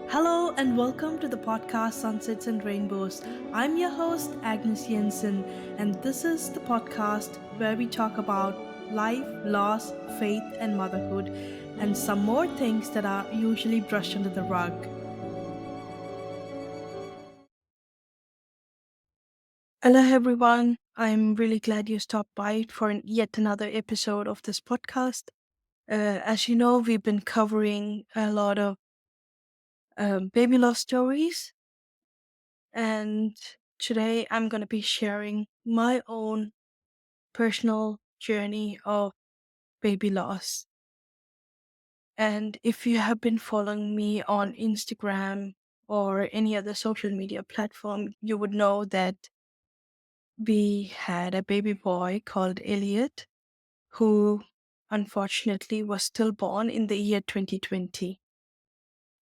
Hello and welcome to the podcast Sunsets and Rainbows. I'm your host, Agnes Jensen, and this is the podcast where we talk about life, loss, faith, and motherhood, and some more things that are usually brushed under the rug. Hello, everyone. I'm really glad you stopped by for yet another episode of this podcast. As you know, we've been covering a lot of baby loss stories, and today I'm going to be sharing my own personal journey of baby loss. And if you have been following me on Instagram or any other social media platform, you would know that we had a baby boy called Elliot who unfortunately was stillborn in the year 2020.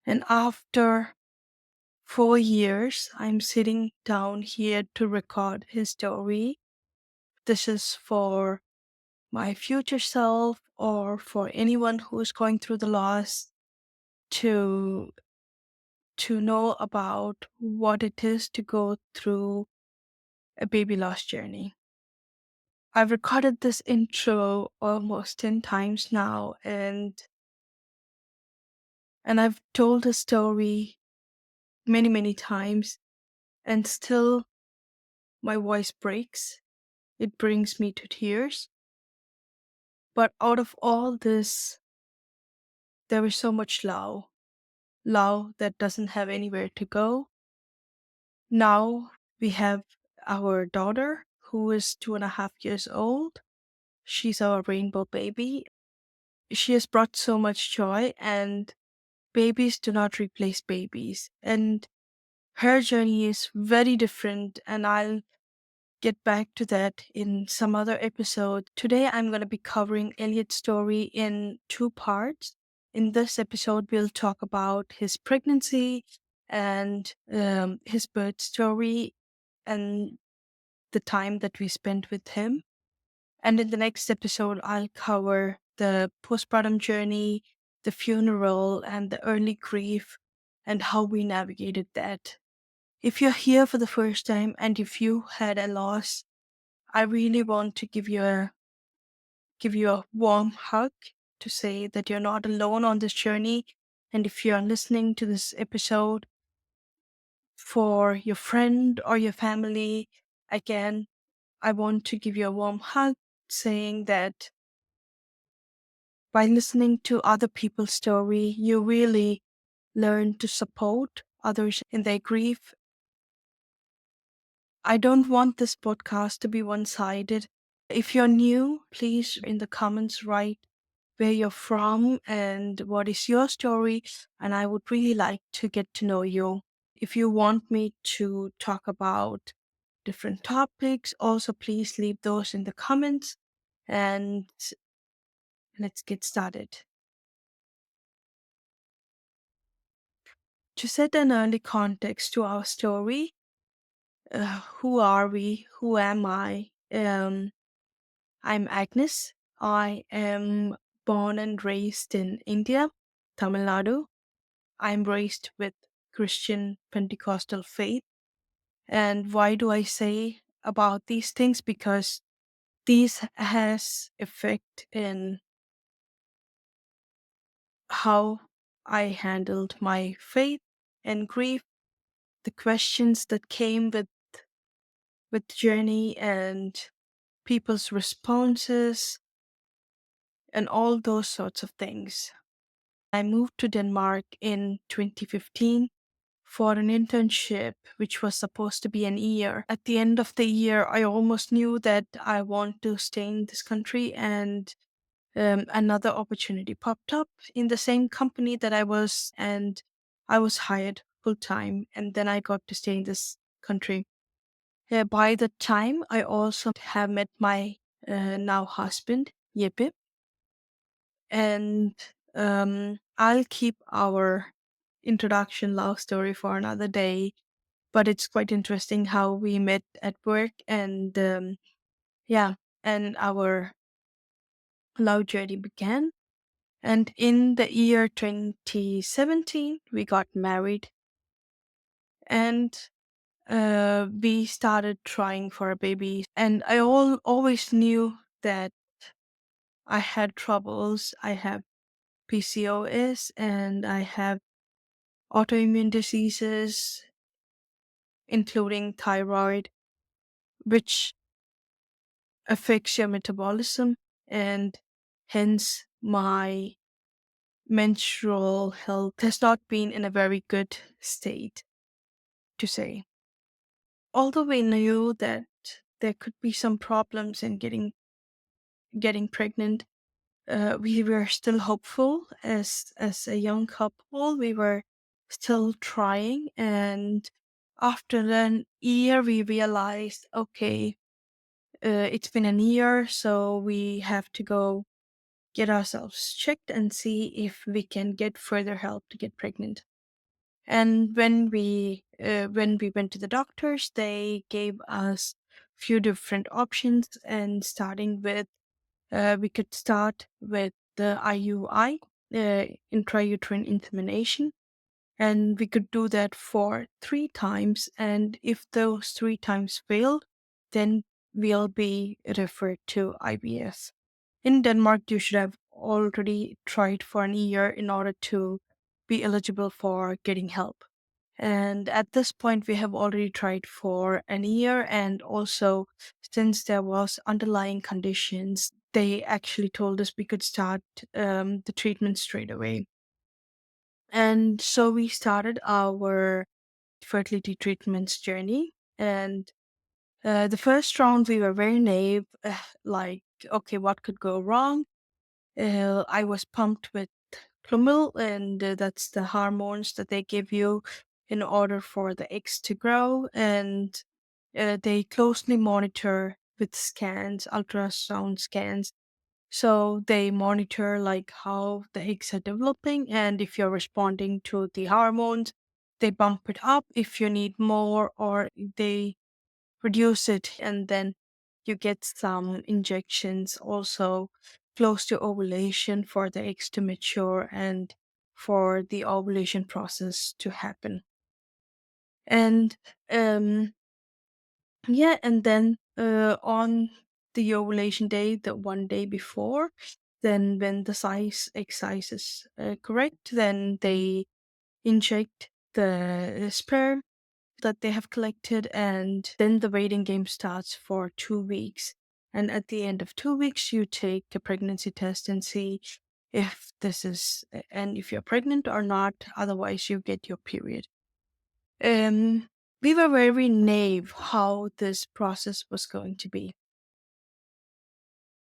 And after 4 years, I'm sitting down here to record his story. This is for my future self or for anyone who is going through the loss to know about what it is to go through a baby loss journey. I've recorded this intro almost 10 times now, and I've told the story many times, and still my voice breaks. It brings me to tears. But out of all this, there is so much love that doesn't have anywhere to go. Now we have our daughter who is 2.5 years old. She's our rainbow baby. She has brought so much joy, and babies do not replace babies. And her journey is very different, and I'll get back to that in some other episode. Today, I'm going to be covering Elliot's story in two parts. In this episode, we'll talk about his pregnancy and his birth story and the time that we spent with him. And in the next episode, I'll cover the postpartum journey, the funeral, and the early grief, and how we navigated that. If you're here for the first time and if you had a loss, I really want to give you a warm hug to say that you're not alone on this journey. And if you're listening to this episode for your friend or your family, again, I want to give you a warm hug saying that by listening to other people's story, you really learn to support others in their grief. I don't want this podcast to be one-sided. If you're new, please in the comments write where you're from and what is your story, and I would really like to get to know you. If you want me to talk about different topics, also please leave those in the comments, and let's get started. To set an early context to our story, who are we? Who am I? I'm Agnes. I am born and raised in India, Tamil Nadu. I'm raised with Christian Pentecostal faith. And why do I say about these things? Because these has effect in how I handled my faith and grief, the questions that came with journey and people's responses and all those sorts of things. I moved to Denmark in 2015 for an internship, which was supposed to be an year. At the end of the year, I almost knew that I want to stay in this country, and another opportunity popped up in the same company that I was, and I was hired full time, and then I got to stay in this country. By the time, I also have met my now husband, Jeppe, and I'll keep our introduction love story for another day. But it's quite interesting how we met at work, and yeah, and our love journey began. And in the year 2017, we got married, and we started trying for a baby. And I always knew that I had troubles. I have PCOS and I have autoimmune diseases, including thyroid, which affects your metabolism, and hence my menstrual health has not been in a very good state, to say. Although we knew that there could be some problems in getting pregnant, we were still hopeful as a young couple. We were still trying, and after an year, we realized, okay, it's been an year, so we have to go get ourselves checked and see if we can get further help to get pregnant. And when we went to the doctors, they gave us few different options, and starting with we could start with the IUI, intrauterine insemination, and we could do that for 3 times. And if those 3 times failed, then we'll be referred to IVF. In Denmark, you should have already tried for an year in order to be eligible for getting help. And at this point, we have already tried for an year. And also, since there was underlying conditions, they actually told us we could start the treatment straight away. And so we started our fertility treatments journey. And the first round, we were very naive, like, okay, what could go wrong? I was pumped with Clomil, and that's the hormones that they give you in order for the eggs to grow. And they closely monitor with scans, ultrasound scans. So they monitor like how the eggs are developing, and if you're responding to the hormones, they bump it up if you need more, or they reduce it, and then you get some injections also close to ovulation for the eggs to mature and for the ovulation process to happen. And yeah, and then on the ovulation day, the one day before, then when the egg size is correct, then they inject the sperm that they have collected, and then the waiting game starts for 2 weeks. And at the end of 2 weeks, you take a pregnancy test and see if and if you're pregnant or not. Otherwise, you get your period. Um, we were very naive how this process was going to be.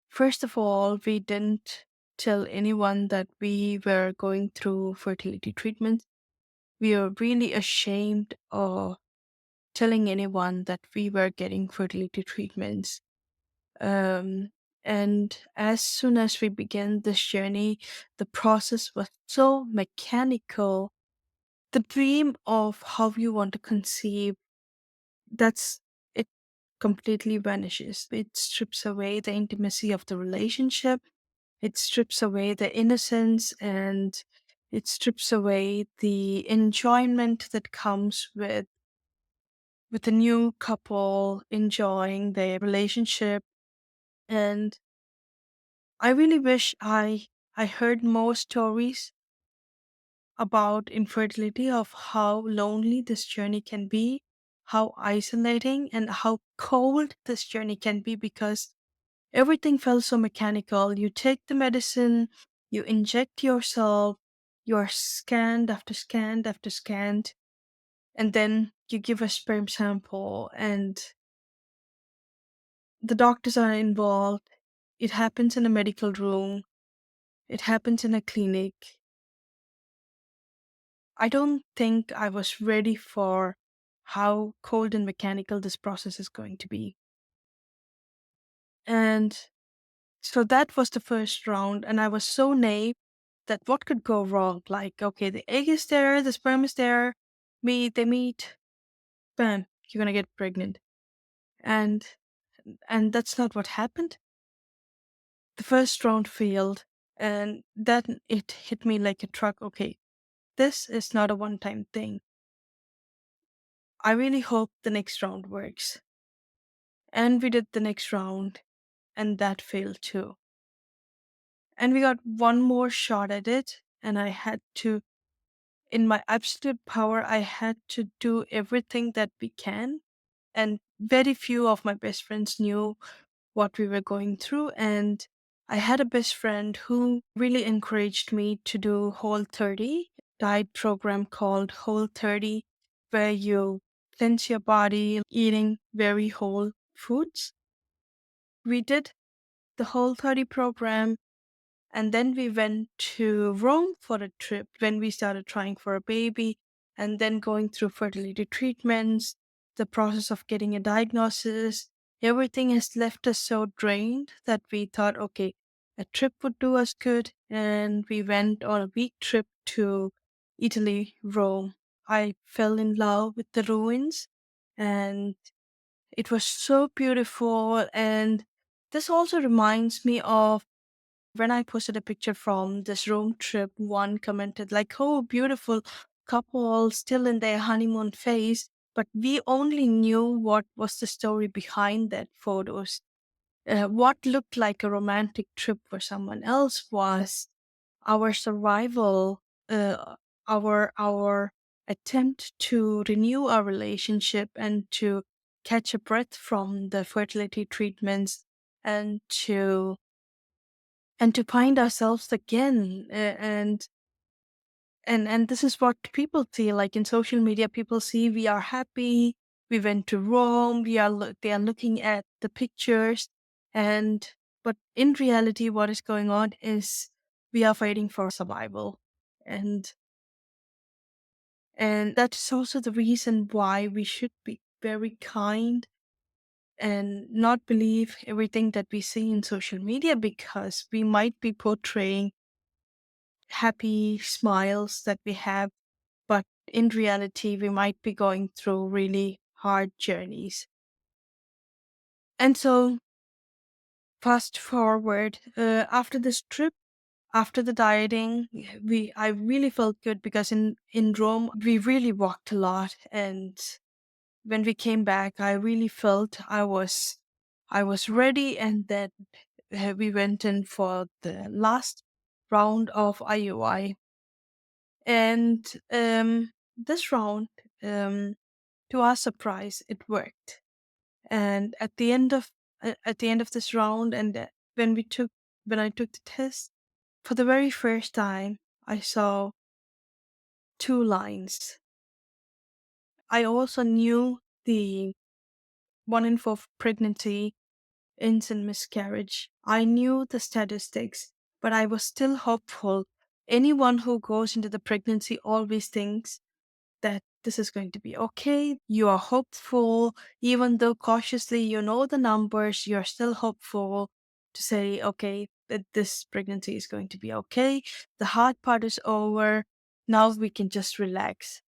First of all, we didn't tell anyone that we were going through fertility treatment. We were really ashamed of telling anyone that we were getting fertility treatments. Um, and as soon as we began this journey, the process was so mechanical. The dream of how you want to conceive, that's it completely vanishes. It strips away the intimacy of the relationship. It strips away the innocence, and it strips away the enjoyment that comes with a new couple enjoying their relationship. And I really wish I heard more stories about infertility, of how lonely this journey can be, how isolating and how cold this journey can be, because everything felt so mechanical. You take the medicine, you inject yourself, you're scanned after scanned after scanned, and then you give a sperm sample, and the doctors are involved. It happens in a medical room, it happens in a clinic. I don't think I was ready for how cold and mechanical this process is going to be. And so that was the first round, and I was so naive that what could go wrong? Like, okay, the egg is there, the sperm is there, they meet, bam, you're gonna get pregnant. And that's not what happened. The first round failed. And then it hit me like a truck. Okay, this is not a one time thing. I really hope the next round works. And we did the next round, and that failed too. And we got one more shot at it, and I had to, in my absolute power, I had to do everything that we can. And very few of my best friends knew what we were going through. And I had a best friend who really encouraged me to do Whole 30 diet program called Whole 30, where you cleanse your body eating very whole foods. We did the Whole 30 program, and then we went to Rome for a trip when we started trying for a baby, and then going through fertility treatments, the process of getting a diagnosis. Everything has left us so drained that we thought, okay, a trip would do us good. And we went on a week trip to Italy, Rome. I fell in love with the ruins, and it was so beautiful. And this also reminds me of when I posted a picture from this Rome trip, one commented like, "Oh, beautiful couple still in their honeymoon phase." But we only knew what was the story behind that photos. What looked like a romantic trip for someone else was our survival, our attempt to renew our relationship and to catch a breath from the fertility treatments, and to find ourselves again. And this is what people feel like in social media. People see we are happy, we went to Rome, they are looking at the pictures, and but in reality what is going on is we are fighting for survival. And and that's also the reason why we should be very kind and not believe everything that we see in social media, because we might be portraying happy smiles that we have, but in reality, we might be going through really hard journeys. And so, fast forward, after this trip, after the dieting, I really felt good because in Rome we really walked a lot, and when we came back, I really felt I was ready, and then we went in for the last round of IUI. And this round, um, to our surprise, it worked. And at the end of this round, and when I took the test for the very first time, I saw two lines. I also knew the 1 in 4 pregnancy ends in miscarriage. I knew the statistics, but I was still hopeful. Anyone who goes into the pregnancy always thinks that this is going to be okay. You are hopeful, even though cautiously you know the numbers, you're still hopeful to say, okay, that this pregnancy is going to be okay. The hard part is over. Now we can just relax.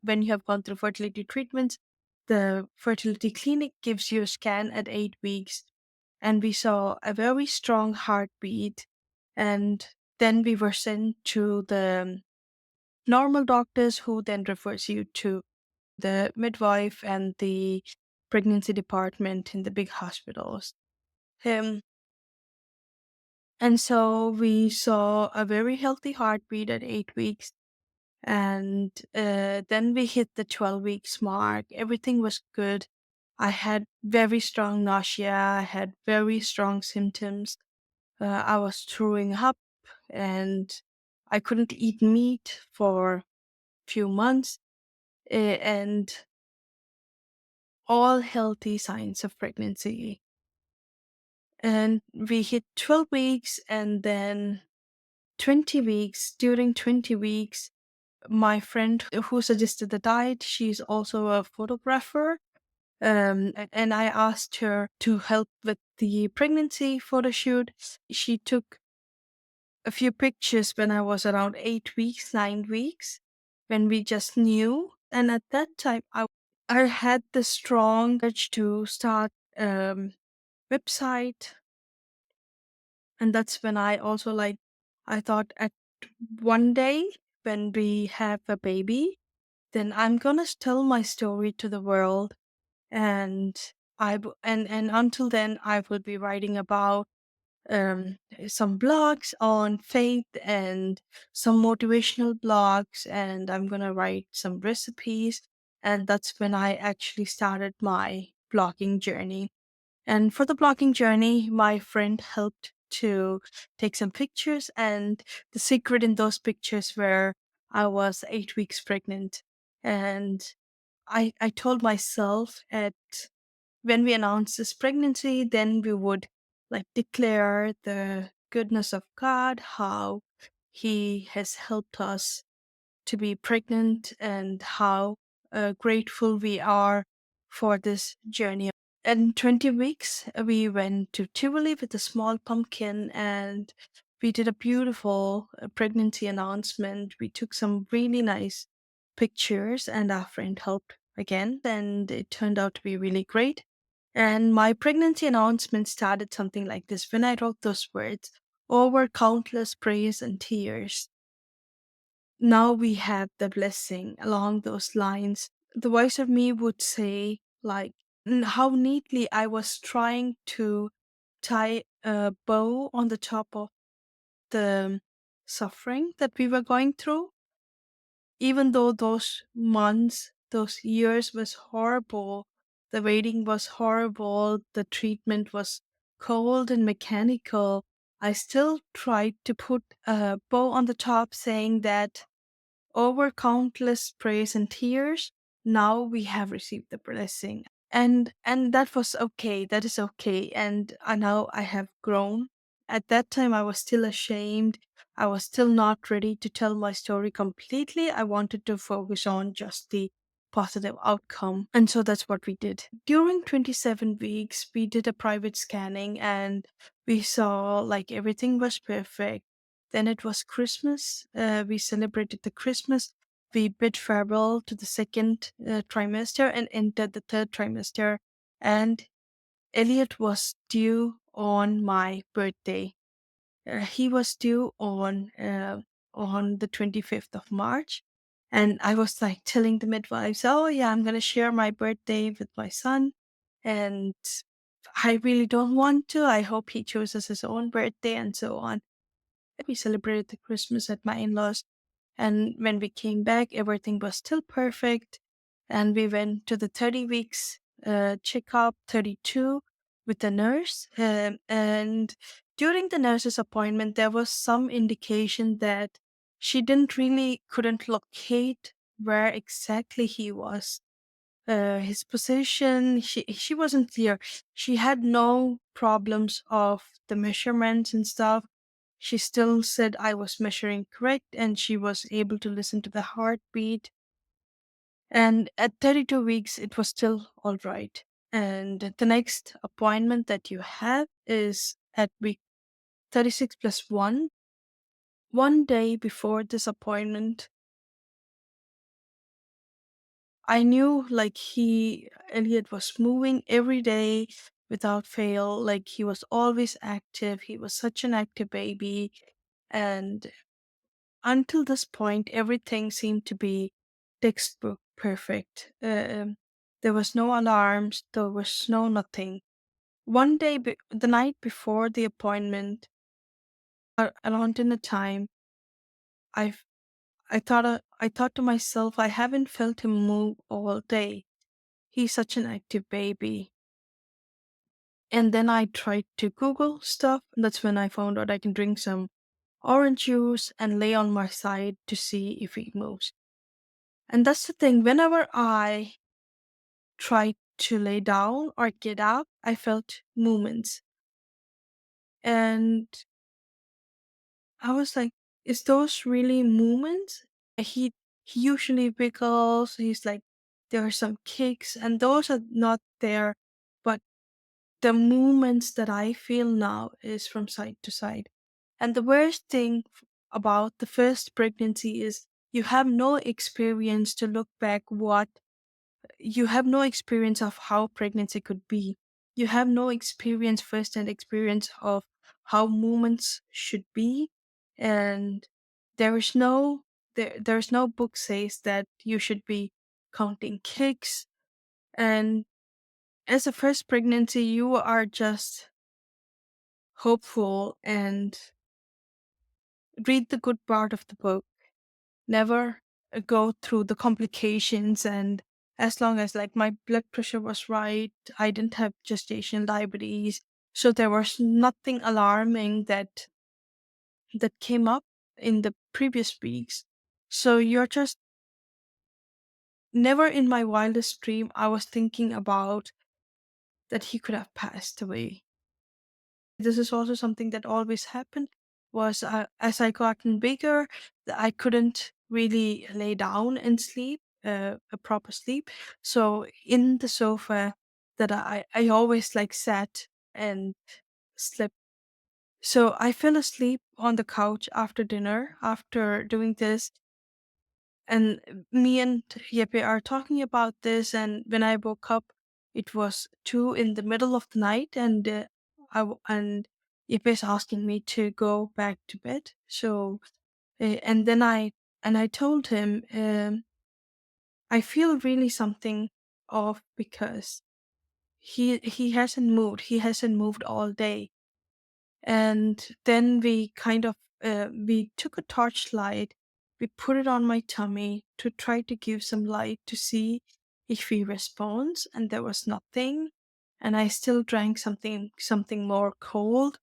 When you have gone through fertility treatments, the fertility clinic gives you a scan at 8 weeks, and we saw a very strong heartbeat. And then we were sent to the normal doctors, who then refers you to the midwife and the pregnancy department in the big hospitals. Um, and so we saw a very healthy heartbeat at 8 weeks. And then we hit the 12 weeks mark. Everything was good. I had very strong nausea. I had very strong symptoms. I was throwing up, and I couldn't eat meat for a few months. And all healthy signs of pregnancy. And we hit 12 weeks, and then 20 weeks. During 20 weeks, my friend who suggested the diet, she's also a photographer. And I asked her to help with the pregnancy photo shoot. She took a few pictures when I was around 8 weeks, 9 weeks, when we just knew. And at that time, I had the strong urge to start website And that's when I also like, I thought at one day when we have a baby, then I'm gonna tell my story to the world. And and until then I will be writing about um, some blogs on faith and some motivational blogs, and I'm gonna write some recipes. And that's when I actually started my blogging journey. And for the blogging journey, my friend helped to take some pictures, and the secret in those pictures were I was 8 weeks pregnant. And I told myself at when we announced this pregnancy, then we would like declare the goodness of God, how He has helped us to be pregnant, and how grateful we are for this journey. In 20 weeks, we went to Tivoli with a small pumpkin, and we did a beautiful pregnancy announcement. We took some really nice pictures, and our friend helped again, and it turned out to be really great. And my pregnancy announcement started something like this when I wrote those words: over countless prayers and tears, now we have the blessing. Along those lines, the voice of me would say, like, how neatly I was trying to tie a bow on the top of the suffering that we were going through. Even though those months, those years was horrible, the waiting was horrible, the treatment was cold and mechanical, I still tried to put a bow on the top saying that over countless praise and tears, now we have received the blessing. And that was okay. That is okay. And now I have grown. At that time, I was still ashamed. I was still not ready to tell my story completely. I wanted to focus on just the positive outcome. And so that's what we did. During 27 weeks, we did a private scanning, and we saw like everything was perfect. Then it was Christmas. We celebrated the Christmas. We bid farewell to the second trimester and entered the third trimester. And Elliot was due on my birthday. He was due on the 25th of March. And I was like telling the midwives, oh, yeah, I'm going to share my birthday with my son. And I really don't want to. I hope he chooses his own birthday and so on. We celebrated the Christmas at my in laws. And when we came back, everything was still perfect. And we went to the 30 weeks checkup, 32, with the nurse. And during the nurse's appointment, there was some indication that she didn't really couldn't locate where exactly he was. His position, she wasn't clear. She had no problems of the measurements and stuff. She still said I was measuring correct, and she was able to listen to the heartbeat. And at 32 weeks, it was still all right. And the next appointment that you have is at week 36 plus 1. One day before this appointment, I knew like Elliot was moving every day without fail. Like he was always active. He was such an active baby. And until this point, everything seemed to be textbook perfect. There was no alarms, there was no nothing. One day, the night before the appointment, around dinner time, I I thought to myself, I haven't felt him move all day. He's such an active baby. And then I tried to Google stuff. And that's when I found out I can drink some orange juice and lay on my side to see if he moves. And that's the thing. Whenever I tried to lay down or get up, I felt movements. And I was like, is those really movements? He usually wiggles. He's like, there are some kicks, and those are not there. But the movements that I feel now is from side to side. And the worst thing about the first pregnancy is you have no experience to look back what you have no experience of how pregnancy could be. You have no experience, first hand experience of how movements should be, and there is no there's no book says that you should be counting kicks. And as a first pregnancy, you are just hopeful and read the good part of the book. Never go through the complications. And as long as like my blood pressure was right, I didn't have gestational diabetes, so there was nothing alarming that came up in the previous weeks. So you're just never in my wildest dream I was thinking about that he could have passed away. This is also something that always happened was as I gotten bigger, I couldn't really lay down and sleep, a proper sleep. So in the sofa that I always like sat and slept. So I fell asleep on the couch after dinner after doing this, and me and Yepe are talking about this. And when I woke up, it was 2 in the middle of the night, and and Yepe is asking me to go back to bed. So and then I told him, I feel really something off because he hasn't moved. He hasn't moved all day. And then we kind of we took a torchlight, we put it on my tummy to try to give some light to see if he responds, and there was nothing. And I still drank something more cold,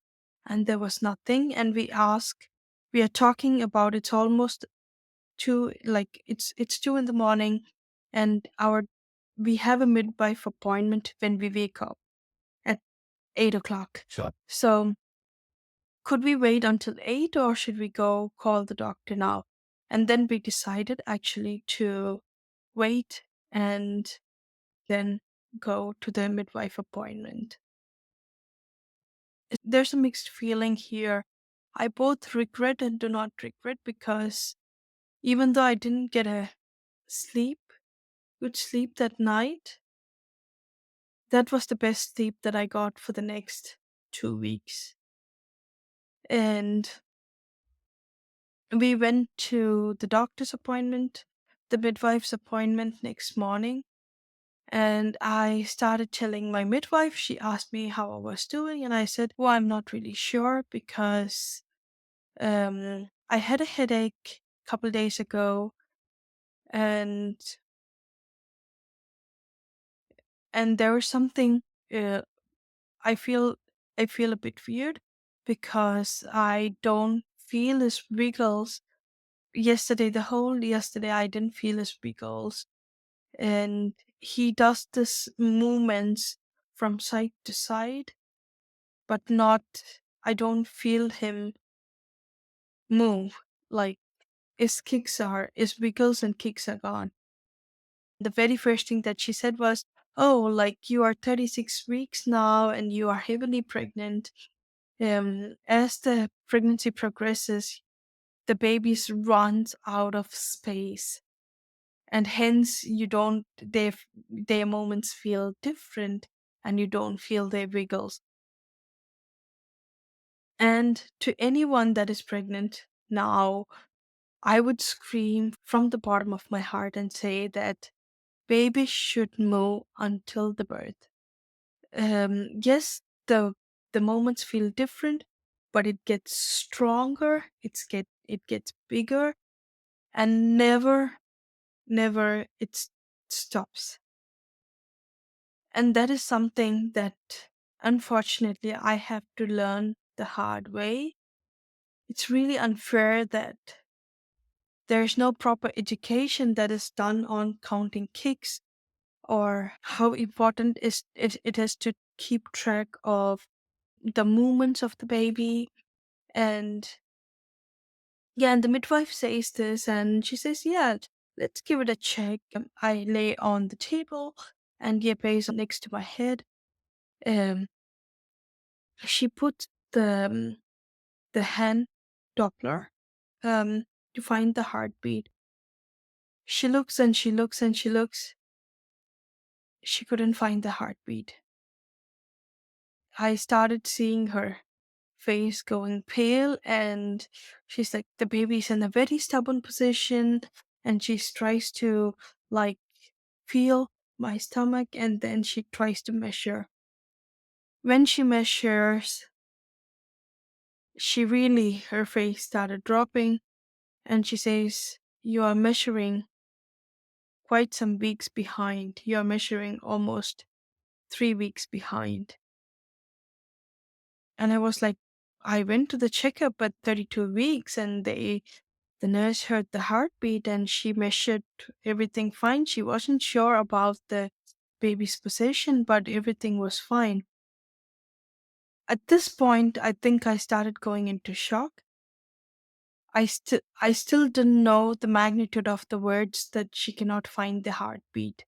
and there was nothing. And we are talking about, it's almost 2, like it's 2 in the morning, and our we have a midwife appointment when we wake up at 8 o'clock. Sure. So could we wait until 8, or should we go call the doctor now? And then we decided actually to wait and then go to the midwife appointment. There's a mixed feeling here. I both regret and do not regret, because even though I didn't get a good sleep that night, that was the best sleep that I got for the next 2 weeks. And we went to the doctor's appointment, the midwife's appointment next morning. And I started telling my midwife. She asked me how I was doing, and I said, well, I'm not really sure because I had a headache a couple days ago, and there was something uh, I feel I feel a bit weird because I don't feel his wiggles. The whole yesterday, I didn't feel his wiggles, and he does this movements from side to side, but not. I don't feel him move. Like his wiggles and kicks are gone. The very first thing that she said was, "Oh, like you are 36 weeks now, and you are heavily pregnant. As the pregnancy progresses, the babies runs out of space, and hence you don't their moments feel different, and you don't feel their wiggles." And to anyone that is pregnant now, I would scream from the bottom of my heart and say that babies should move until the birth. Yes, the moments feel different, but it gets stronger, it gets bigger, and never stops. And that is something that unfortunately I have to learn the hard way. It's really unfair that there's no proper education that is done on counting kicks, or how important it is to keep track of the movements of the baby. And yeah, and the midwife says this, and she says, yeah, let's give it a check. I lay on the table, and Yepe is next to my head. Um, she put the hand Doppler to find the heartbeat. She looks and she looks and she looks. She couldn't find the heartbeat. I started seeing her face going pale, and she's like, the baby's in a very stubborn position, and she tries to like feel my stomach, and then she tries to measure. When she measures, her face started dropping, and she says, "You are measuring quite some weeks behind. You are measuring almost 3 weeks behind." And I was like, I went to the checkup at 32 weeks, and the nurse heard the heartbeat, and she measured everything fine. She wasn't sure about the baby's position, but everything was fine. At this point, I think I started going into shock. I still didn't know the magnitude of the words that she cannot find the heartbeat.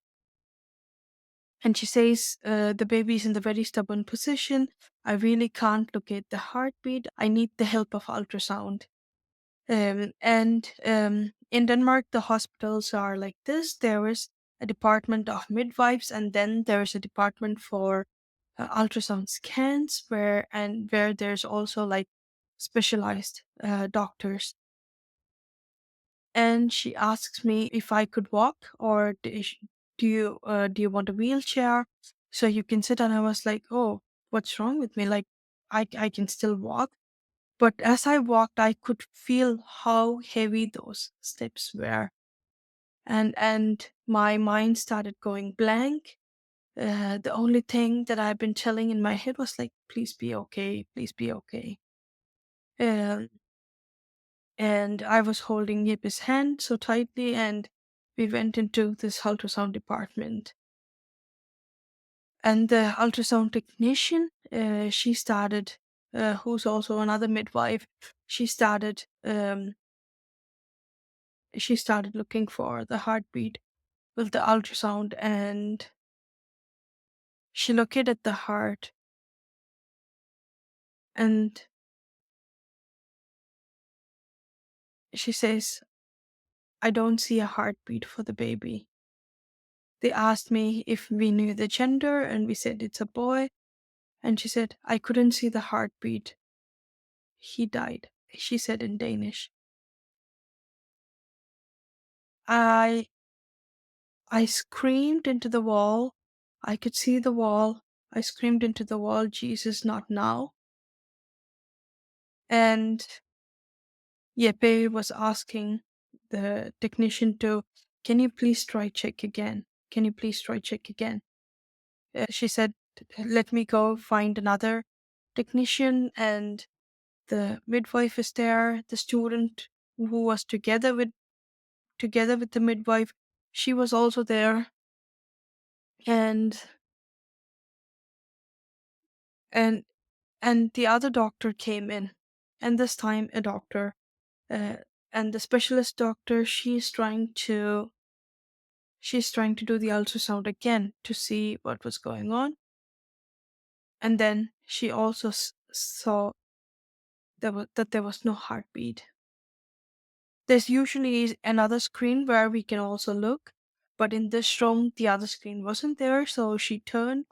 And she says, the baby is in the very stubborn position. I really can't locate the heartbeat. I need the help of ultrasound. And in Denmark, the hospitals are like this. There is a department of midwives, and then there is a department for ultrasound scans, where there's also like specialized doctors. And she asks me if I could walk, or do you want a wheelchair so you can sit? And I was like, oh, what's wrong with me? Like, I can still walk. But as I walked, I could feel how heavy those steps were, and my mind started going blank. The only thing that I've been telling in my head was like, please be okay, please be okay. Um, and I was holding Yipp's hand so tightly, and we went into this ultrasound department. And the ultrasound technician, who's also another midwife, she started looking for the heartbeat with the ultrasound, and she located the heart, and she says, I don't see a heartbeat for the baby. They asked me if we knew the gender, and we said it's a boy. And she said, I couldn't see the heartbeat. He died, she said in Danish. I I screamed into the wall. I could see the wall. I screamed into the wall, Jesus, not now. And Jeppe was asking the technician to, can you please try check again? Can you please try check again? She said, let me go find another technician, and the midwife is there. The student who was together with the midwife, she was also there. And and and the other doctor came in, and this time a doctor, uh, and the specialist doctor, she's trying to do the ultrasound again to see what was going on. And then she also saw that there was no heartbeat. There's usually another screen where we can also look, but in this room the other screen wasn't there, so she turned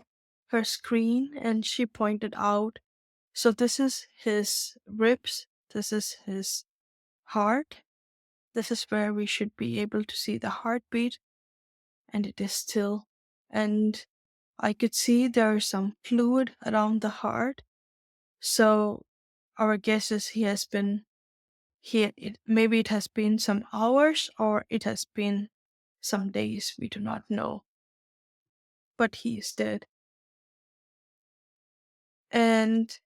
her screen and she pointed out, so this is his ribs, this is his heart, this is where we should be able to see the heartbeat, and it is still. And I could see there is some fluid around the heart. So our guess is maybe it has been some hours, or it has been some days. We do not know. But he is dead. And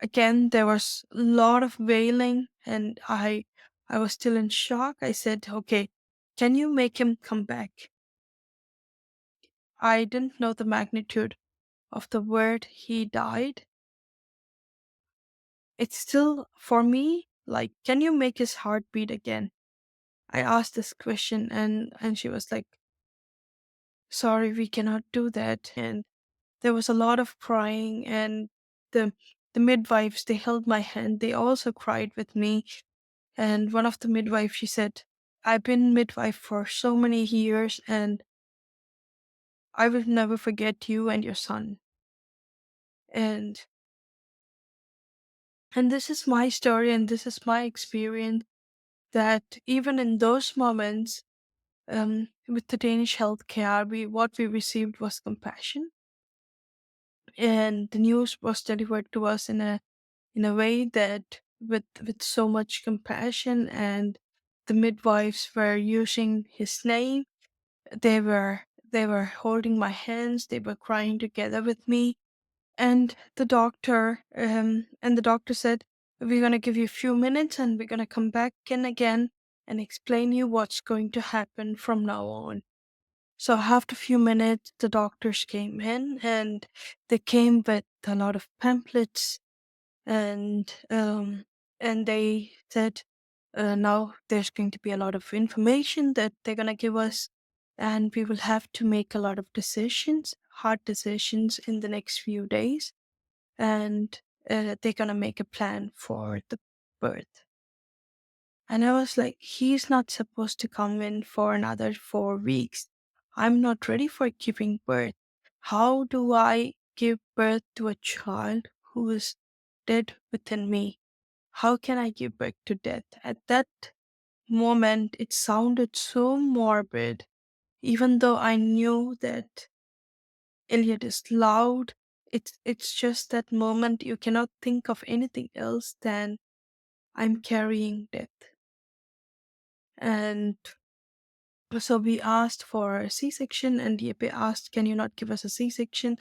again, there was a lot of wailing, and I was still in shock. I said, okay, can you make him come back? I didn't know the magnitude of the word he died. It's still, for me, like, can you make his heart beat again? I asked this question, and she was like, sorry, we cannot do that. And there was a lot of crying, and the the midwives, they held my hand. They also cried with me. And one of the midwives, she said, I've been midwife for so many years, and I will never forget you and your son. And And this is my story and this is my experience, that even in those moments, with the Danish healthcare, what we received was compassion, and the news was delivered to us in a way that with so much compassion, and the midwives were using his name. They were holding my hands, they were crying together with me, and the doctor said, we're going to give you a few minutes and we're going to come back in again and explain you what's going to happen from now on. So after a few minutes, the doctors came in, and they came with a lot of pamphlets, and they said, now there's going to be a lot of information that they're going to give us, and we will have to make a lot of decisions, hard decisions, in the next few days, and they're going to make a plan for the birth. And I was like, he's not supposed to come in for another 4 weeks. I'm not ready for giving birth. How do I give birth to a child who is dead within me? How can I give birth to death? At that moment, it sounded so morbid, even though I knew that Elliot is loud. It's just that moment you cannot think of anything else than I'm carrying death. And so we asked for a C-section, and the EP asked, "Can you not give us a C-section?"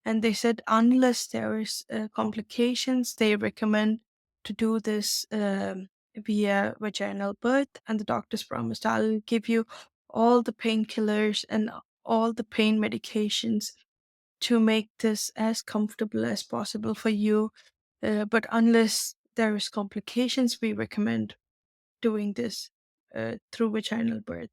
And they said, unless there is complications, they recommend to do this via vaginal birth. And the doctors promised, "I'll give you all the painkillers and all the pain medications to make this as comfortable as possible for you. But unless there is complications, we recommend doing this through vaginal birth."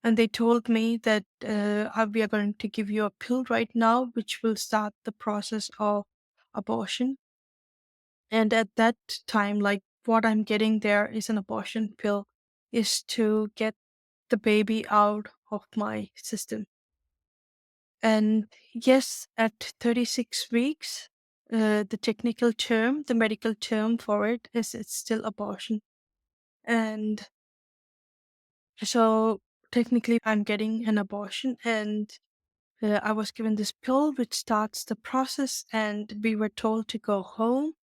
And they told me that we are going to give you a pill right now, which will start the process of abortion. And at that time, like, what I'm getting there is an abortion pill, is to get the baby out of my system. And yes, at 36 weeks, the technical term, the medical term for it is, it's still abortion. And so technically, I'm getting an abortion, and I was given this pill which starts the process, and we were told to go home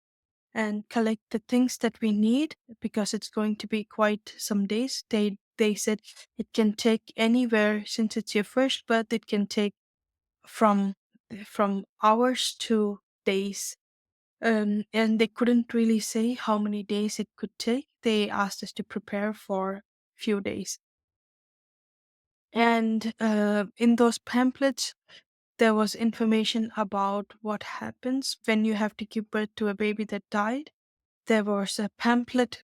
and collect the things that we need, because it's going to be quite some days. They said it can take anywhere, since it's your first birth, it can take from hours to days. And they couldn't really say how many days it could take. They asked us to prepare for a few days. And in those pamphlets, there was information about what happens when you have to give birth to a baby that died. There was a pamphlet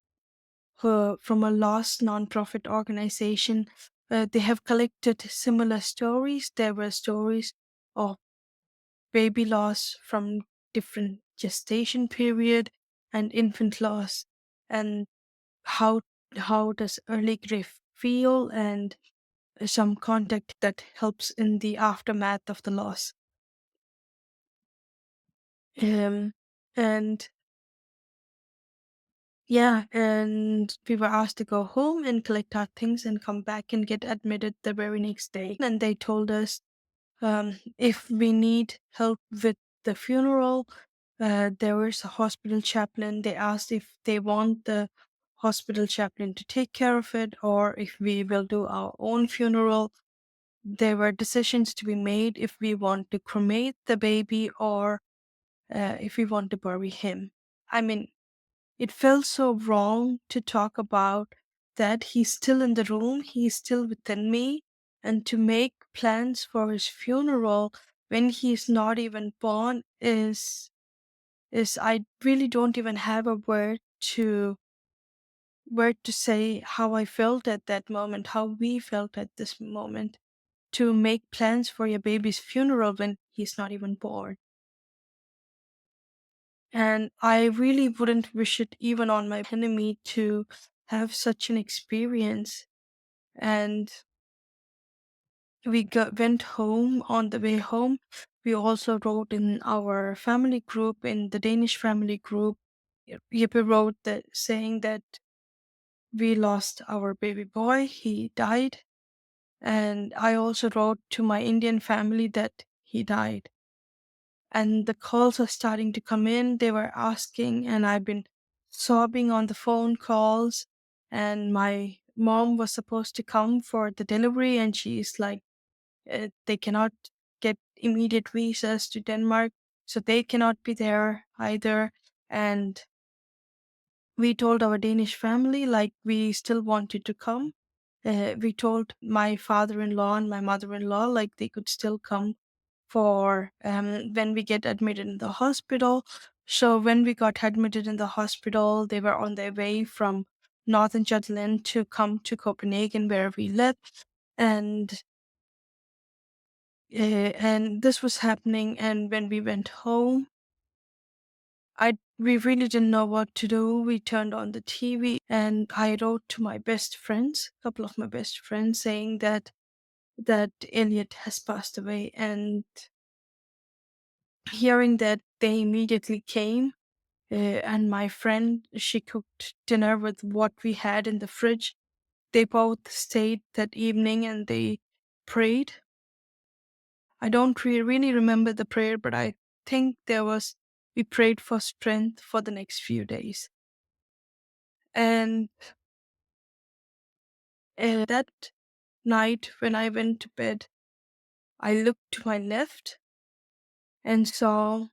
from a lost nonprofit organization. They have collected similar stories. There were stories of baby loss from different gestation period and infant loss, and how does early grief feel, and some contact that helps in the aftermath of the loss. Um, and yeah, and we were asked to go home and collect our things and come back and get admitted the very next day. And they told us, if we need help with the funeral, there is a hospital chaplain. They asked if they want the hospital chaplain to take care of it, or if we will do our own funeral. There were decisions to be made if we want to cremate the baby, or if we want to bury him. I mean, it felt so wrong to talk about that he's still in the room, he's still within me, and to make plans for his funeral when he's not even born is I really don't even have a word to say how I felt at that moment, how we felt at this moment, to make plans for your baby's funeral when he's not even born. And I really wouldn't wish it even on my enemy to have such an experience. And went home. On the way home, we also wrote in our family group, in the Danish family group, Yippee wrote that saying that we lost our baby boy, he died. And I also wrote to my Indian family that he died. And the calls are starting to come in. They were asking, and I've been sobbing on the phone calls. And my mom was supposed to come for the delivery, and she's like, they cannot get immediate visas to Denmark, so they cannot be there either. And we told our Danish family like we still wanted to come. We told my father-in-law and my mother-in-law like they could still come for when we get admitted in the hospital. So when we got admitted in the hospital, they were on their way from Northern Jutland to come to Copenhagen where we live, and and this was happening. And when we went home, we really didn't know what to do. We turned on the TV, and I wrote to my best friends, a couple of my best friends, saying that Elliot has passed away. And hearing that, they immediately came. And my friend, she cooked dinner with what we had in the fridge. They both stayed that evening and they prayed. I don't really remember the prayer, but I think we prayed for strength for the next few days. And that night when I went to bed, I looked to my left and saw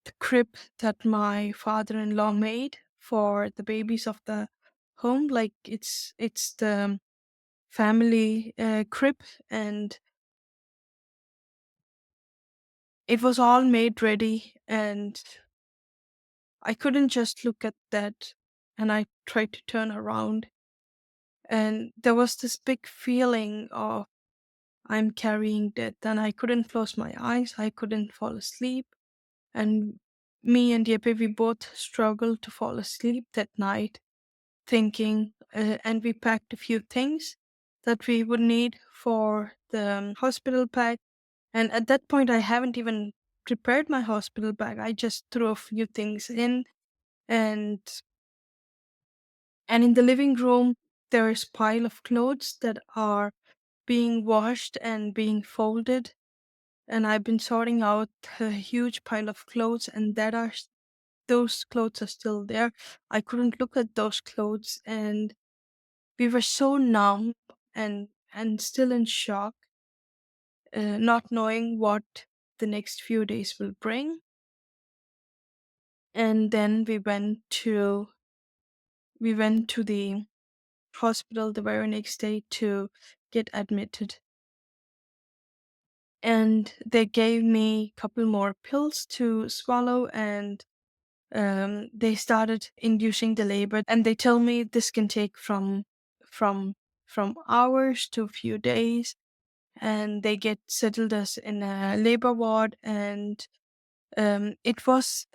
the crib that my father-in-law made for the babies of the home. Like it's the family crib, and it was all made ready. And I couldn't just look at that, and I tried to turn around, and there was this big feeling of I'm carrying death, and I couldn't close my eyes. I couldn't fall asleep. And me and Yeppe, we both struggled to fall asleep that night, thinking, and we packed a few things that we would need for the hospital pack. And at that point, I haven't even prepared my hospital bag. I just threw a few things in, and in the living room, there's pile of clothes that are being washed and being folded. And I've been sorting out a huge pile of clothes, and those clothes are still there. I couldn't look at those clothes, and we were so numb and still in shock, not knowing what the next few days will bring. And then we went to the hospital the very next day to get admitted. And they gave me a couple more pills to swallow, and they started inducing the labor. And they tell me this can take from hours to a few days. And they get settled us in a labor ward, and it was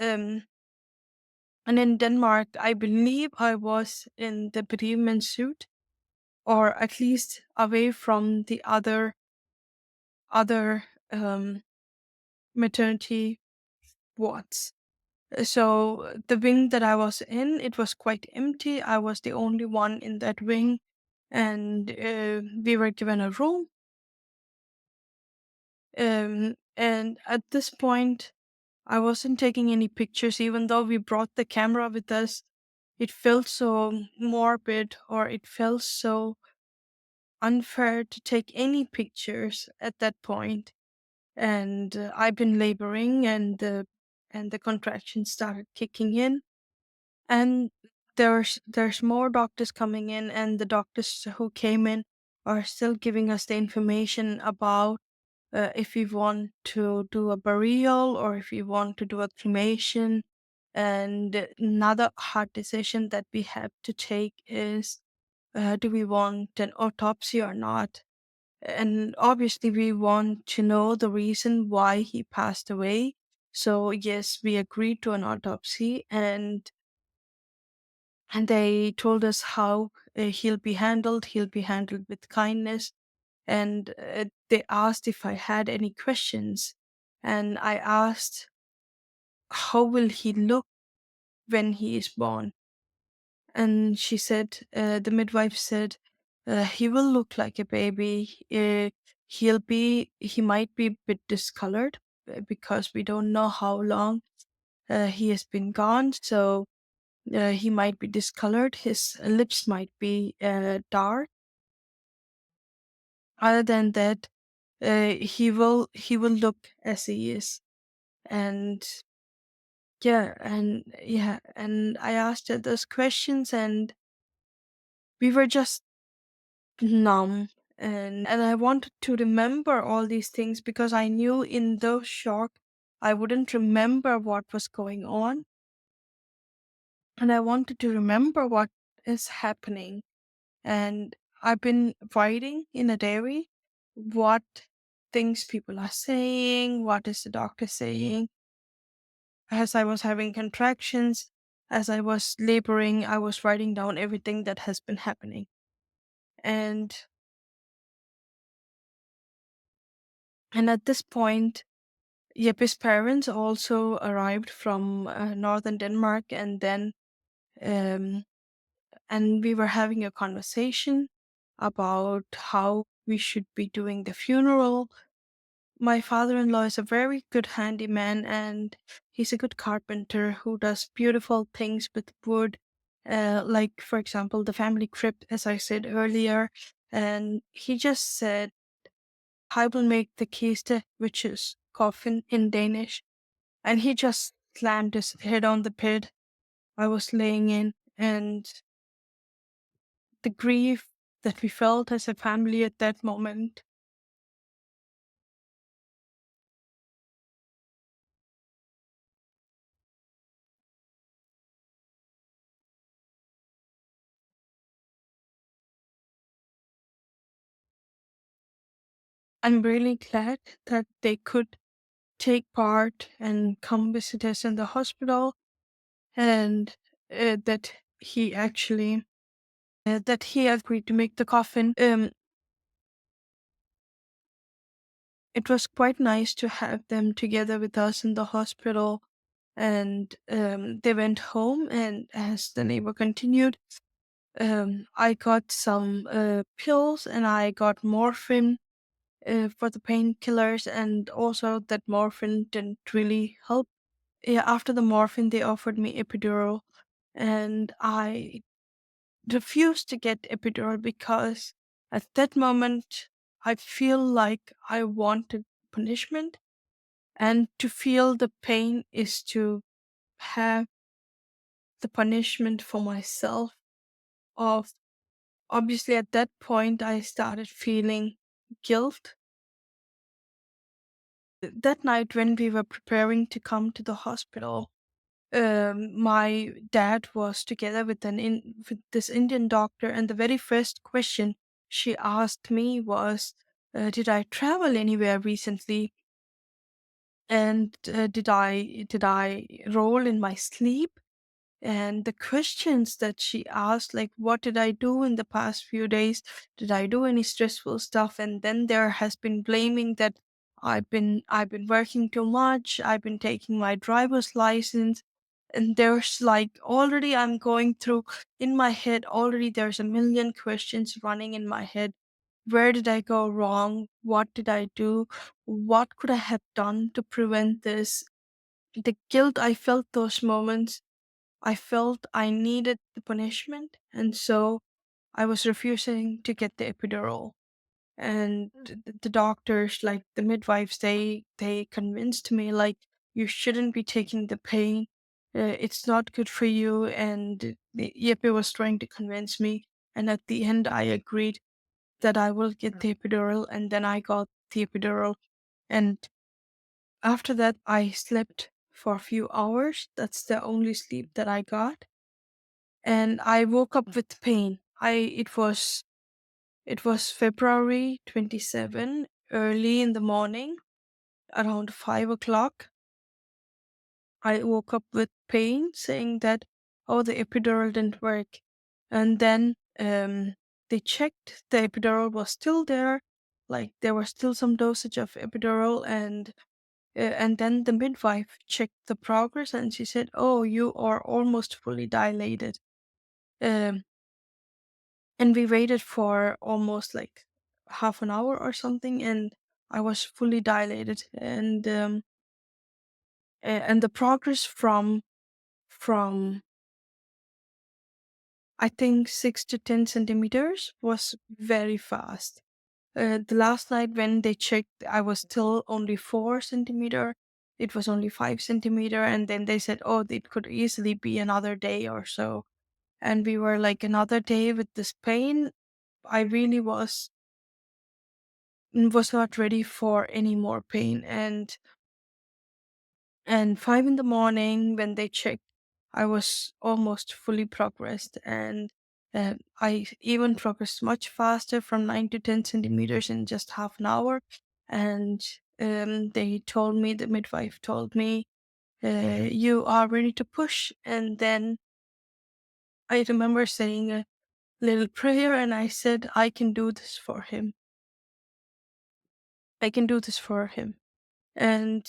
and in Denmark, I believe I was in the bereavement suite, or at least away from the other maternity wards. So the wing that I was in, it was quite empty. I was the only one in that wing, and we were given a room. And at this point, I wasn't taking any pictures, even though we brought the camera with us. It felt so morbid, or it felt so unfair to take any pictures at that point. And I've been laboring, and the contractions started kicking in, and there's more doctors coming in, and the doctors who came in are still giving us the information about if we want to do a burial or if we want to do a cremation. And another hard decision that we have to take is, do we want an autopsy or not? And obviously, we want to know the reason why he passed away. So, yes, we agreed to an autopsy, and they told us how he'll be handled. He'll be handled with kindness. And they asked if I had any questions. And I asked, how will he look when he is born? And she said, the midwife said, he will look like a baby. He might be a bit discolored because we don't know how long he has been gone. So he might be discolored. His lips might be dark. Other than that, he will look as he is. And and I asked her those questions, and we were just numb. And I wanted to remember all these things because I knew in those shock I wouldn't remember what was going on, and I wanted to remember what is happening. And I've been writing in a diary what things people are saying, what is the doctor saying. As I was having contractions, as I was laboring, I was writing down everything that has been happening. And at this point, Yeppe's parents also arrived from northern Denmark, and then um, and we were having a conversation about how we should be doing the funeral. My father-in-law is a very good handyman, and he's a good carpenter who does beautiful things with wood, like, for example, the family crypt, as I said earlier. And he just said, I will make the kiste, which is coffin in Danish. And he just slammed his head on the bed I was laying in. And the grief that we felt as a family at that moment, I'm really glad that they could take part and come visit us in the hospital, and that he actually that he agreed to make the coffin. It was quite nice to have them together with us in the hospital, and they went home. And as the neighbor continued, I got some pills, and I got morphine for the painkillers, and also that morphine didn't really help. Yeah, after the morphine, they offered me epidural, and I refused to get epidural because at that moment I feel like I wanted punishment, and to feel the pain is to have the punishment for myself. Of Obviously, at that point, I started feeling guilt. That night, when we were preparing to come to the hospital, my dad was together with with this Indian doctor, and the very first question she asked me was, "Did I travel anywhere recently? And did I roll in my sleep?" And the questions that she asked, like, what did I do in the past few days? Did I do any stressful stuff? And then there has been blaming that I've been working too much. I've been taking my driver's license. And there's like, already I'm going through in my head, already there's a million questions running in my head. Where did I go wrong? What did I do? What could I have done to prevent this? The guilt I felt those moments, I felt I needed the punishment, and so I was refusing to get the epidural. And the doctors, like the midwives, they convinced me, like, you shouldn't be taking the pain. It's not good for you. And Yeppe was trying to convince me, and at the end, I agreed that I will get the epidural, and then I got the epidural. And after that, I slept for a few hours. That's the only sleep that I got, and I woke up with pain. It was February 27, early in the morning, around 5 o'clock. I woke up with pain, saying that, oh, the epidural didn't work. And then they checked, the epidural was still there, like there was still some dosage of epidural, and And then the midwife checked the progress and she said, "Oh, you are almost fully dilated." Um, and we waited for almost like half an hour or something, and I was fully dilated. And the progress from I think 6 to 10 centimeters was very fast. The last night when they checked, I was still only 4 centimeter. It was only 5 centimeter, and then they said, "Oh, it could easily be another day or so." And we were like, another day with this pain. I really was not ready for any more pain. And 5 in the morning when they checked, I was almost fully progressed, and I even progressed much faster from 9 to 10 centimeters in just half an hour. And they told me, the midwife told me, "You are ready to push." And then I remember saying a little prayer, and I said, "I can do this for him. I can do this for him." And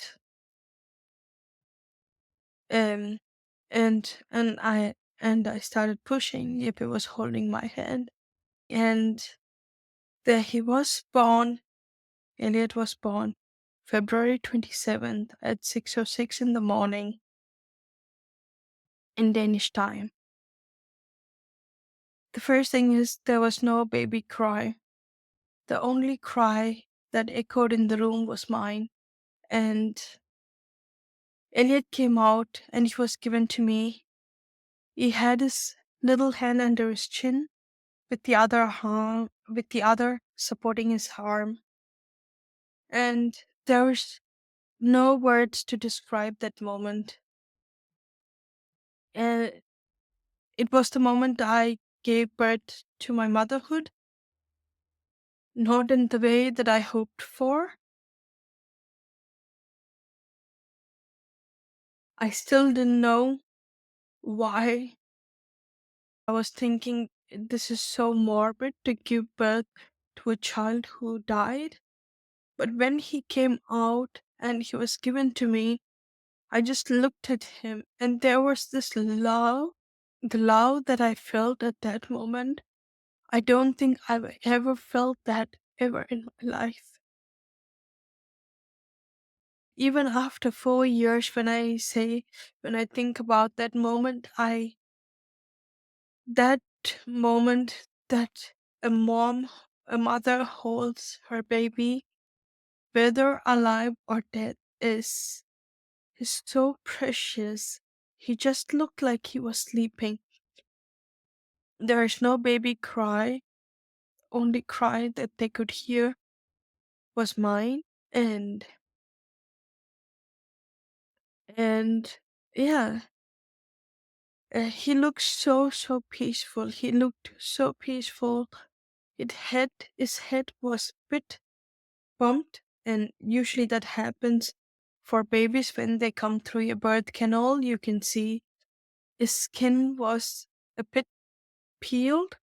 um, and I started pushing. Yippee was holding my hand, and there he was born. Elliot was born February 27th at 6:06 in the morning in Danish time. The first thing is, there was no baby cry. The only cry that echoed in the room was mine. And Elliot came out and he was given to me. He had his little hand under his chin, with the other supporting his arm. And there was no words to describe that moment. And it was the moment I gave birth to my motherhood, not in the way that I hoped for. I still didn't know why. I was thinking, this is so morbid to give birth to a child who died. But when he came out and he was given to me, I just looked at him, and there was this love, the love that I felt at that moment. I don't think I've ever felt that ever in my life. Even after 4 years, when I think about that moment, that moment that a mother holds her baby, whether alive or dead, is so precious. He just looked like he was sleeping. There is no baby cry. Only cry that they could hear was mine. And and yeah, he looked so peaceful. He looked so peaceful. His head was a bit bumped, and usually that happens for babies when they come through a birth canal. You can see his skin was a bit peeled,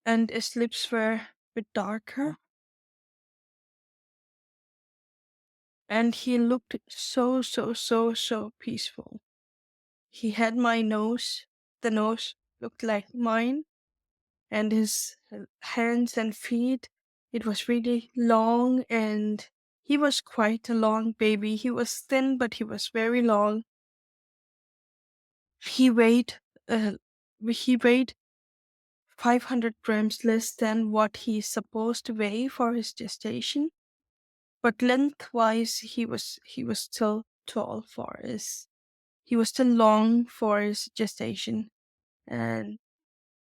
and his lips were a bit darker. And he looked so peaceful. He had my nose. The nose looked like mine, and his hands and feet, it was really long, and he was quite a long baby. He was thin, but he was very long. He weighed uh, he weighed 500 grams less than what he's supposed to weigh for his gestation, but lengthwise he was still tall for his he was still long for his gestation. And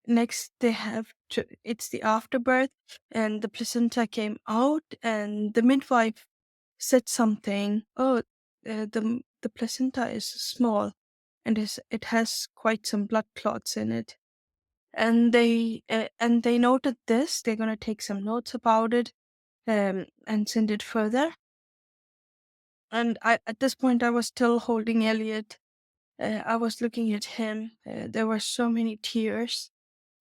next they have to it's the afterbirth, and the placenta came out, and the midwife said something. "Oh, the placenta is small, and it has quite some blood clots in it." And they noted this. They're gonna take some notes about it, and send it further. And at this point I was still holding Elliot. I was looking at him. There were so many tears.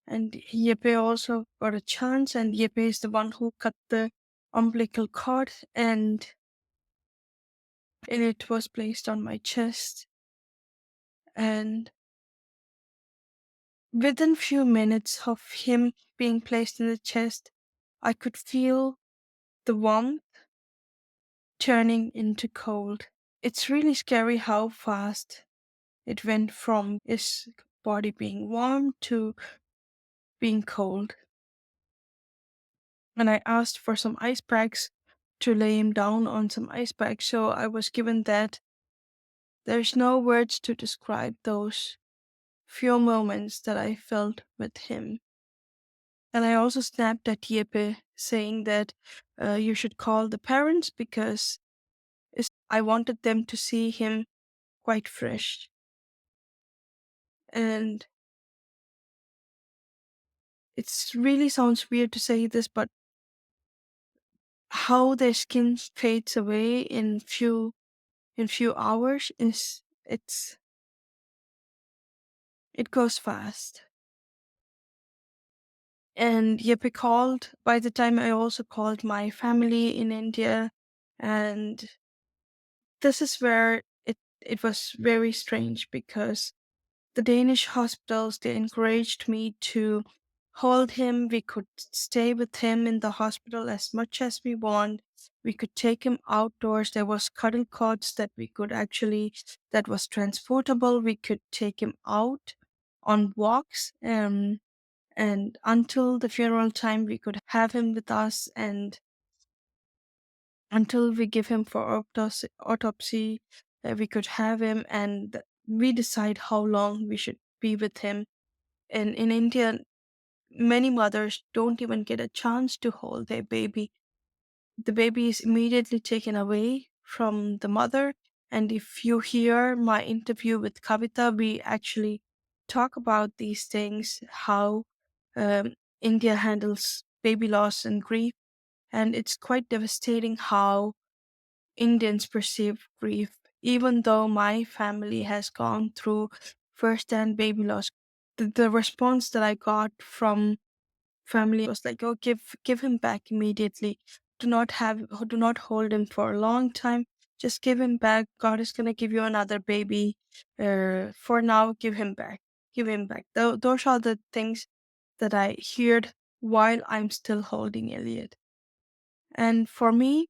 And Yeppe also got a chance, and Yeppe is the one who cut the umbilical cord. And Elliot was placed on my chest, and within few minutes of him being placed in the chest, I could feel the warmth turning into cold. It's really scary how fast it went from his body being warm to being cold. And I asked for some ice packs to lay him down on some ice packs, so I was given that. There's no words to describe those few moments that I felt with him. And I also snapped at Yepe saying that you should call the parents because I wanted them to see him quite fresh. And it's really sounds weird to say this, but how their skin fades away in few hours it goes fast. And Yepe called. By the time I also called my family in India, and this is where it was very strange because the Danish hospitals, they encouraged me to hold him. We could stay with him in the hospital as much as we want. We could take him outdoors. There was cuddle cots that was transportable. We could take him out on walks. And until the funeral time, we could have him with us. And until we give him for autopsy, we could have him, and we decide how long we should be with him. And in India, many mothers don't even get a chance to hold their baby. The baby is immediately taken away from the mother. And if you hear my interview with Kavita, we actually talk about these things, how India handles baby loss and grief. And it's quite devastating how Indians perceive grief. Even though my family has gone through first-hand baby loss, the response that I got from family was like, "Oh, give him back immediately. Do not hold him for a long time. Just give him back. God is gonna give you another baby. For now, give him back. Give him back." Those are the things that I heard while I'm still holding Elliot. And for me,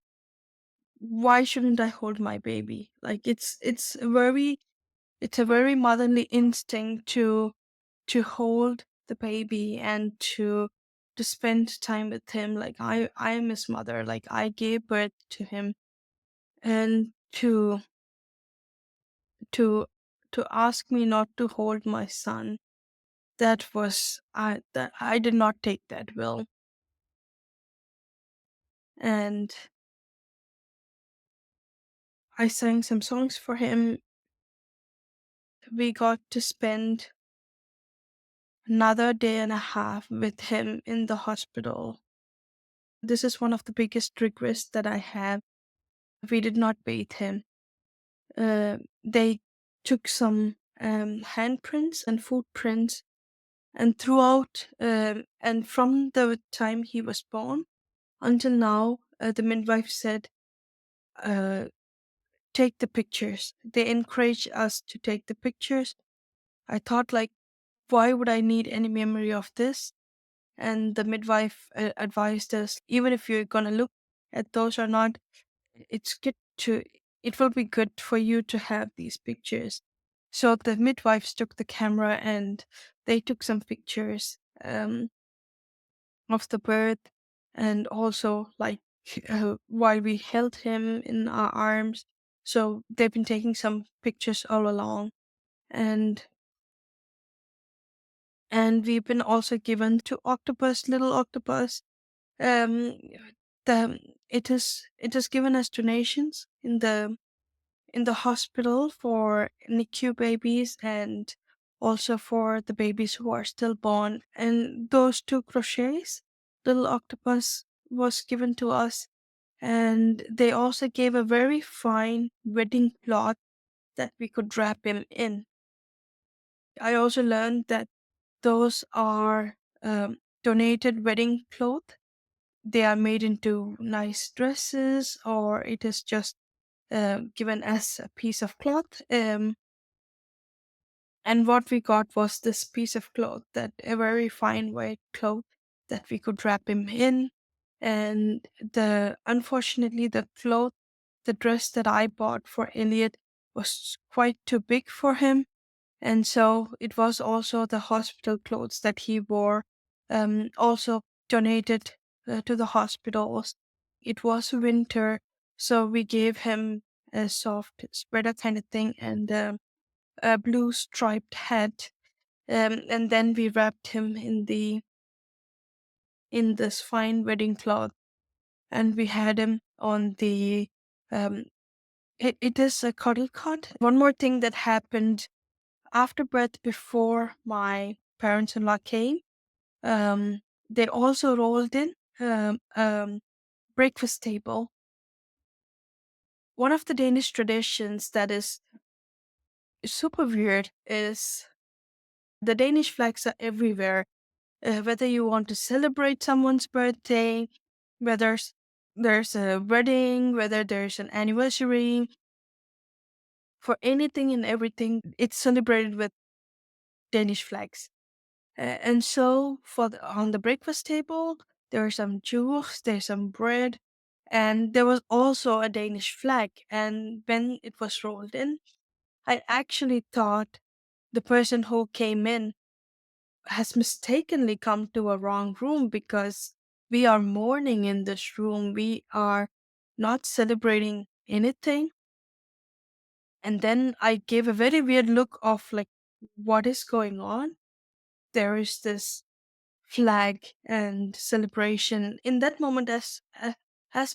why shouldn't I hold my baby? Like it's a very motherly instinct to hold the baby and to spend time with him. Like I am his mother. Like I gave birth to him, and to to ask me not to hold my son, that I did not take that well. And I sang some songs for him. We got to spend another day and a half with him in the hospital. This is one of the biggest regrets that I have. We did not bathe him. They took some handprints and footprints, and throughout, and from the time he was born until now, the midwife said, uh, take the pictures. They encouraged us to take the pictures. I thought, like, why would I need any memory of this? And the midwife advised us, even if you're gonna look at those or not, it's good to it will be good for you to have these pictures. So the midwives took the camera and they took some pictures of the birth, and also like while we held him in our arms. So they've been taking some pictures all along, and we've been also given to octopus, little octopus. um the it is given as donations in the hospital for NICU babies, and also for the babies who are stillborn. And those two crochets, little octopus, was given to us. And they also gave a very fine wedding cloth that we could wrap him in. I also learned that those are donated wedding cloth. They are made into nice dresses, or it is just given as a piece of cloth. And what we got was this piece of cloth, that a very fine white cloth that we could wrap him in. And the unfortunately, the dress that I bought for Elliot was quite too big for him, and so it was also the hospital clothes that he wore, also donated to the hospitals. It was winter, so we gave him a soft sweater kind of thing and a blue striped hat, and then we wrapped him in this fine wedding cloth, and we had him on the um, it is a cuddle cot. One more thing that happened after birth, before my parents-in-law came, um, they also rolled in breakfast table. One of the Danish traditions that is super weird is the Danish flags are everywhere. Whether you want to celebrate someone's birthday, whether there's a wedding, whether there's an anniversary, for anything and everything, it's celebrated with Danish flags. And so on the breakfast table, there are some juice, there's some bread, and there was also a Danish flag. And when it was rolled in, I actually thought the person who came in has mistakenly come to a wrong room, because we are mourning in this room. We are not celebrating anything. And then I gave a very weird look of like, what is going on? There is this flag and celebration. In that moment, as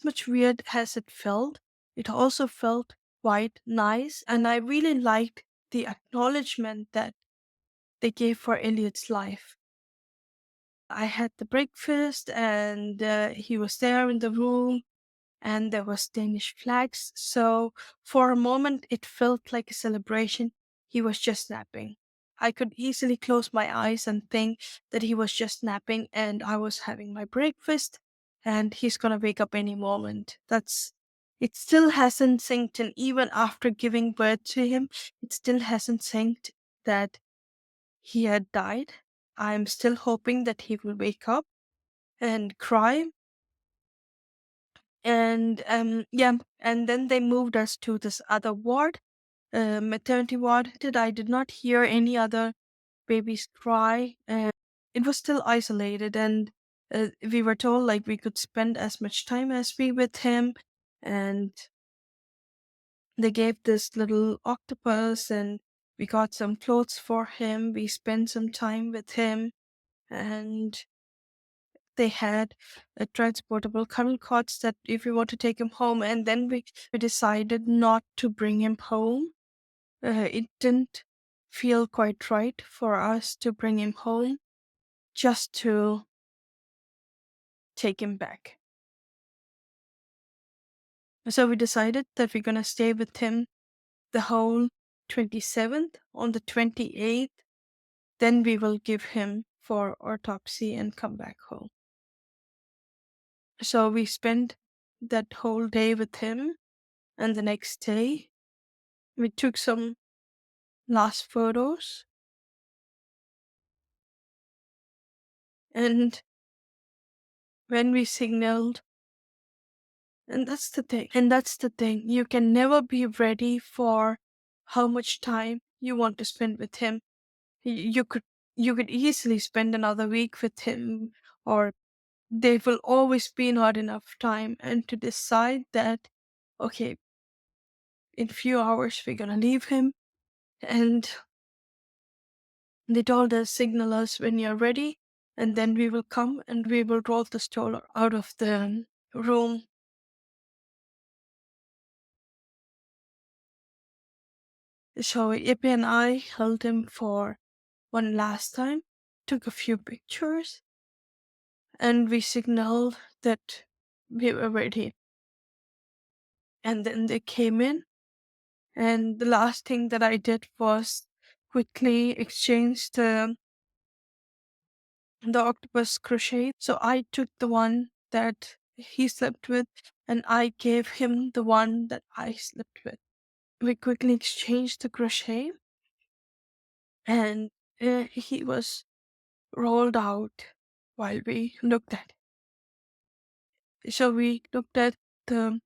much weird as it felt, it also felt quite nice. And I really liked the acknowledgement that they gave for Elliot's life. I had the breakfast, and he was there in the room, and there was Danish flags. So for a moment, it felt like a celebration. He was just napping. I could easily close my eyes and think that he was just napping, and I was having my breakfast, and he's gonna wake up any moment. It still hasn't synced in, even after giving birth to him. It still hasn't synced that he had died. I'm still hoping that he will wake up and cry. And yeah, and then they moved us to this other ward, maternity ward. I did not hear any other babies cry, and it was still isolated. And we were told like we could spend as much time as we with him, and they gave this little octopus, and we got some clothes for him. We spent some time with him, and they had a transportable cuddle cots that if we want to take him home. And then we decided not to bring him home. It didn't feel quite right for us to bring him home just to take him back. So we decided that we're gonna stay with him the whole 27th. On the 28th, then we will give him for autopsy and come back home. So we spent that whole day with him, and the next day we took some last photos. And when we signaled, and that's the thing, you can never be ready for how much time you want to spend with him. You could easily spend another week with him, or there will always be not enough time. And to decide that, okay, in few hours we're gonna leave him, and they told us, signal us when you're ready, and then we will come and we will roll the stroller out of the room. So Ipe and I held him for one last time, took a few pictures, and we signaled that we were ready. And then they came in, and the last thing that I did was quickly exchange the octopus crochet. So I took the one that he slept with, and I gave him the one that I slept with. We quickly exchanged the crochet, and he was rolled out while we looked at it. So we the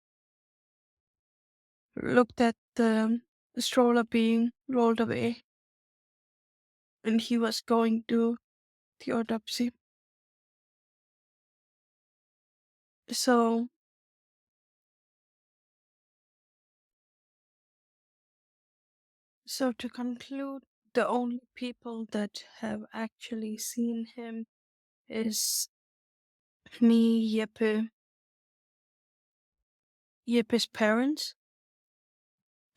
looked at the stroller being rolled away, and he was going to the autopsy. So, so to conclude, the only people that have actually seen him is me, Yeppe's parents,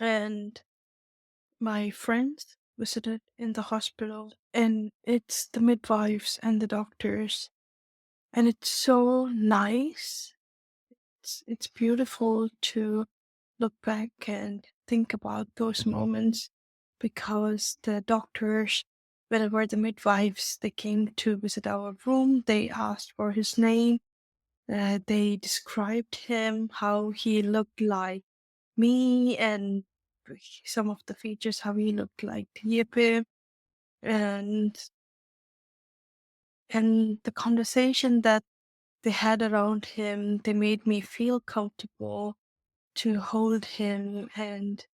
and my friends visited in the hospital, and it's the midwives and the doctors, and it's so nice. It's beautiful to look back and think about those moments, because the doctors, whenever the midwives they came to visit our room, they asked for his name. They described him, how he looked like me, and some of the features, how he looked like Yepe, and the conversation that they had around him, they made me feel comfortable to hold him, and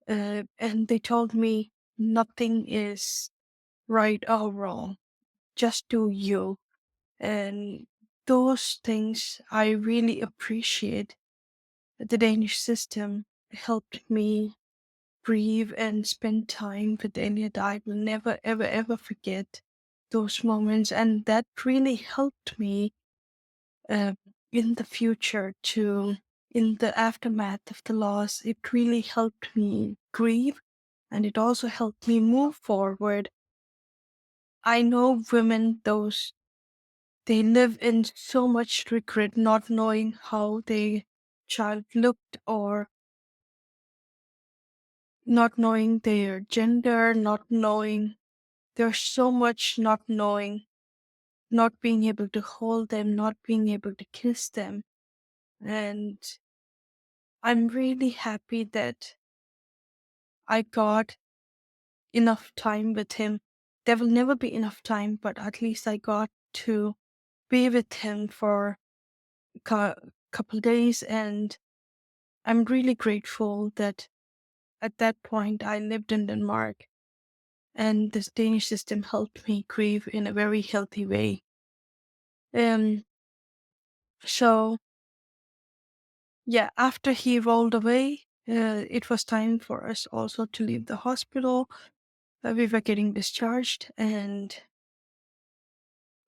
they told me nothing is right or wrong, just do you. And those things I really appreciate. The Danish system helped me grieve and spend time with Elliot. I will never, ever, ever forget those moments, and that really helped me uh, in the future to, in the aftermath of the loss. It really helped me grieve, and it also helped me move forward. I know women, those they live in so much regret, not knowing how their child looked, or not knowing their gender, not knowing. There's so much not knowing, not being able to hold them, not being able to kiss them. And I'm really happy that I got enough time with him. There will never be enough time, but at least I got to be with him for a couple days, and I'm really grateful that at that point I lived in Denmark, and this Danish system helped me grieve in a very healthy way. Um, so yeah, after he rolled away, it was time for us also to leave the hospital. We were getting discharged, and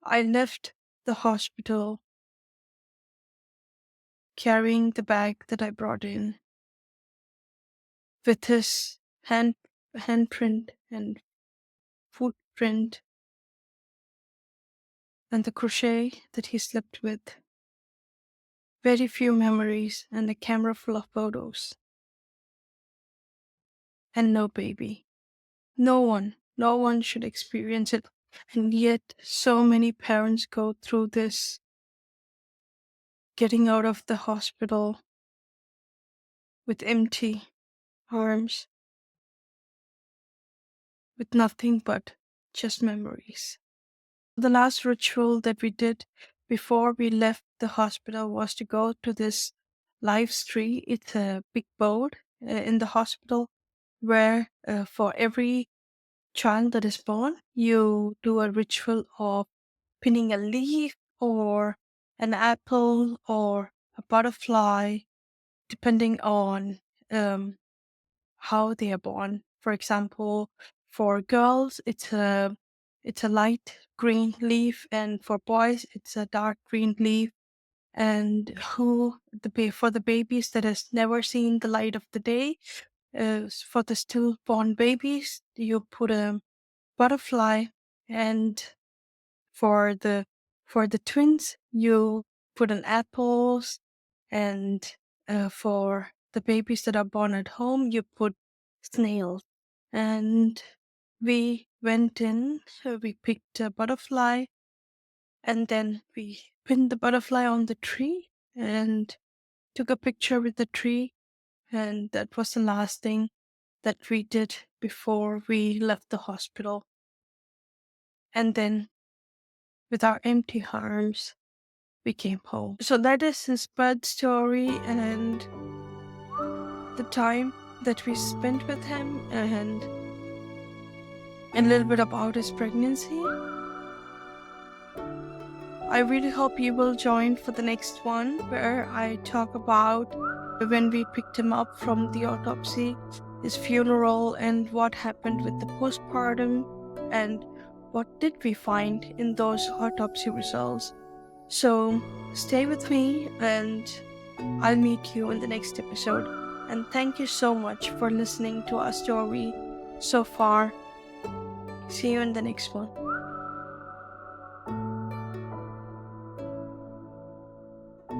I left the hospital carrying the bag that I brought in with his handprint and footprint and the crochet that he slept with. Very few memories and a camera full of photos. And no baby. No one should experience it. And yet, so many parents go through this, getting out of the hospital with empty arms, with nothing but just memories. The last ritual that we did before we left the hospital was to go to this live tree. It's a big board in the hospital where for every child that is born, you do a ritual of pinning a leaf or an apple or a butterfly, depending on how they are born. For example, for girls, it's a light green leaf, and for boys, it's a dark green leaf. And for the babies that has never seen the light of the day, for the stillborn babies, you put a butterfly, and for the twins, you put an apples, and for the babies that are born at home, you put snails. And we went in, so we picked a butterfly, and then we pinned the butterfly on the tree. and took a picture with the tree. And that was the last thing that we did before we left the hospital. And then, with our empty arms, we came home. So that is his birth story and the time that we spent with him, and a little bit about his pregnancy. I really hope you will join for the next one, where I talk about when we picked him up from the autopsy, his funeral, and what happened with the postpartum, and what did we find in those autopsy results. So stay with me, and I'll meet you in the next episode. And thank you so much for listening to our story so far. See you in the next one.